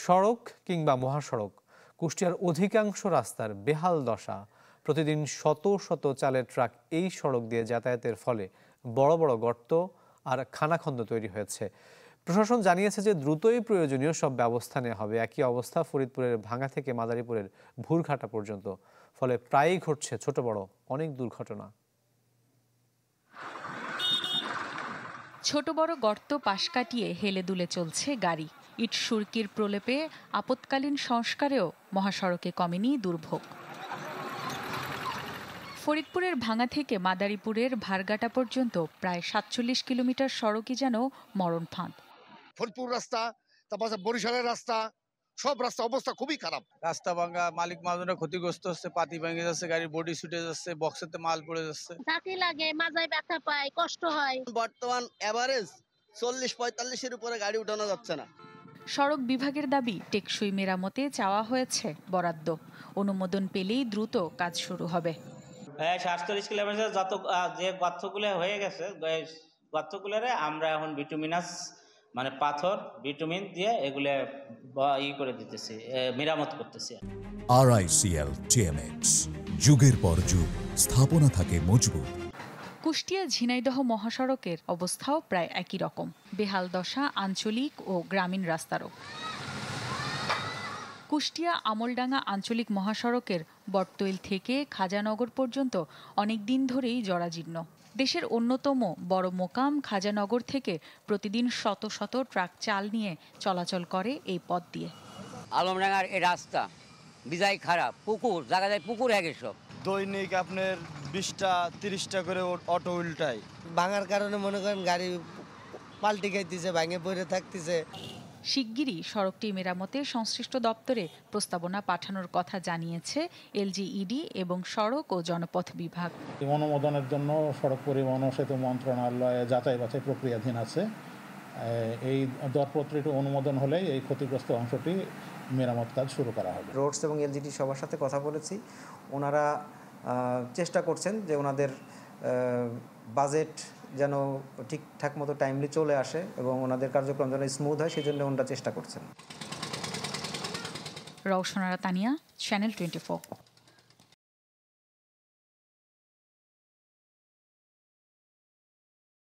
সড়ক কিংবা মহাসড়ক, কুষ্টিয়ার অধিকাংশ রাস্তার বেহাল দশা। প্রতিদিন শত শত চালের ট্রাক এই সড়ক দিয়ে যাতায়াতের ফলে বড় বড় গর্ত আর খানাখন্দ তৈরি হয়েছে। প্রশাসন জানিয়েছে যে দ্রুতই প্রয়োজনীয় সব ব্যবস্থা নেওয়া হবে। একই অবস্থা ফরিদপুরের ভাঙ্গা থেকে মাদারীপুরের ভুরঘাটা পর্যন্ত। ফলে প্রায়ই ঘটছে ছোট বড় অনেক দুর্ঘটনা। ছোট বড় গর্ত পাশ কাটিয়ে হেলে দুলে চলছে গাড়ি। ইট সুরকির প্রলেপে আপৎকালীন সংস্কারেও মহাসড়কে কমেনি দুর্ভোগ। ফরিদপুরের ভাঙ্গা থেকে মাদারীপুরের ভারঘাটা পর্যন্ত প্রায় ৪৭ কিলোমিটার সড়কই যেন মরণ ফাঁদ। ফরিদপুর রাস্তা, তারপর বরিশালের রাস্তা, সব রাস্তা অবস্থা খুবই খারাপ। রাস্তা ভাঙ্গা, মালিক মাজুরা ক্ষতিগ্রস্ত হচ্ছে, পাতি ভেঙে যাচ্ছে, গাড়ির বডি ছুটে যাচ্ছে, বক্সেতে মাল পড়ে যাচ্ছে। ঝাঁকি লাগে, মাজায় ব্যথা পায়, কষ্ট হয়। বর্তমান এভারেজ ৪০-৪৫-এর উপরে গাড়ি উঠানো যাচ্ছে না। সড়ক বিভাগের দাবি, টেকসই মেরামতে চাওয়া হয়েছে বরাদ্দ। অনুমোদন পেলেই দ্রুত কাজ শুরু হবে। ৪৭ কিলোমিটার যত যে গর্তগুলো হয়ে গেছে, গর্তগুলোরে আমরা এখন বিটুমিনাস মানে পাথর বিটুমিন দিয়ে এগুলো করে দিতেছি, মেরামত করতেছি। RICL TMX, যুগের পর যুগ স্থাপনা থাকে মজবুত। কুষ্টিয়া ঝিনাইদহ মহাসড়কের অবস্থাও প্রায় একই রকম। বেহাল দশা আঞ্চলিক ও গ্রামীণ রাস্তারও। কুষ্টিয়া আমলডাঙ্গা আঞ্চলিক মহাসড়কের বটতৈল থেকে খাজানগর পর্যন্ত অনেক দিন ধরেই জরাজীর্ণ। দেশের অন্যতম বড় মোকাম খাজানগর থেকে প্রতিদিন শত শত ট্রাক চাল নিয়ে চলাচল করে এই পথ দিয়ে। আলমডাঙ্গার এই রাস্তা বিজাই খারাপ, পুকুর জায়গায় পুকুর হয়ে গেছে। দৈনিক আপনার 20টা 30টা করে অটো উল্টায়। ভাঙার কারণে মনে করেন গাড়ি পাল্টি খাইতেছে, ভাঙে পড়ে থাকতেছে। শিগগিরই সড়কটি মেরামতে সংশ্লিষ্ট দপ্তরে প্রস্তাবনা পাঠানোর কথা জানিয়েছে LGED এবং সড়ক ও জনপথ বিভাগ। অনুমোদনের জন্য সড়ক পরিবহন ও সেতু মন্ত্রণালয়ে যাচাই বাছাই প্রক্রিয়াধীন আছে। এই দরপত্রটি অনুমোদন হলে এই ক্ষতিগ্রস্ত অংশটি মেরামত কাজ শুরু করা হবে। রোডস এবং LGED সবার সাথে কথা বলেছি। ওনারা চেষ্টা করছেন যে ওনাদের বাজেট যেন ঠিকঠাক মতো টাইমলি চলে আসে এবং ওনাদের কার্যক্রম যেন স্মুথ হয়, সেই জন্য ওনারা চেষ্টা করছেন। রওশনারা তানিয়া, চ্যানেল 24।